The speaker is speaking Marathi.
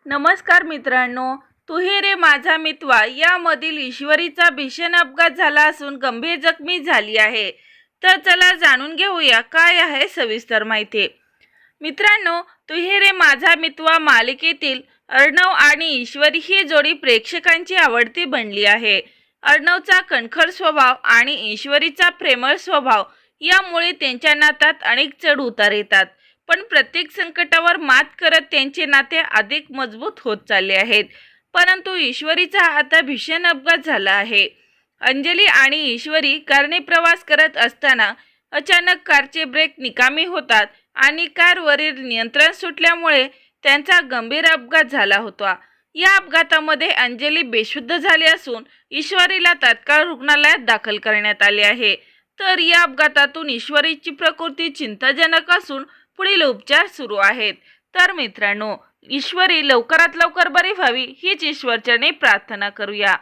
नमस्कार मित्रांनो, तू ही रे माझा मितवा यामधील ईश्वरीचा भीषण अपघात झाला असून गंभीर जखमी झाली आहे. तर चला जाणून घेऊया काय आहे सविस्तर माहिती. मित्रांनो, तू ही रे माझा मितवा मालिकेतील अर्णव आणि ईश्वरी ही जोडी प्रेक्षकांची आवडती बनली आहे. अर्णवचा कणखर स्वभाव आणि ईश्वरीचा प्रेमळ स्वभाव यामुळे त्यांच्या नात्यात अनेक चढ उतार येतात. पण प्रत्येक संकटावर मात करत त्यांचे नाते अधिक मजबूत होत चालले आहेत. परंतु ईश्वरीचा आता भीषण अपघात झाला आहे. अंजली आणि ईश्वरी कारने प्रवास करत असताना अचानक कारचे ब्रेक निकामी होतात आणि कारवरील नियंत्रण सुटल्यामुळे त्यांचा गंभीर अपघात झाला होता. या अपघातामध्ये अंजली बेशुद्ध झाली असून ईश्वरीला तात्काळ रुग्णालयात दाखल करण्यात आले आहे. तर या अपघातातून ईश्वरीची प्रकृती चिंताजनक असून पुढील उपचार सुरू आहेत. तर मित्रांनो, ईश्वरी लवकरात लवकर बरी व्हावी हीच ईश्वरचरणी प्रार्थना करूया.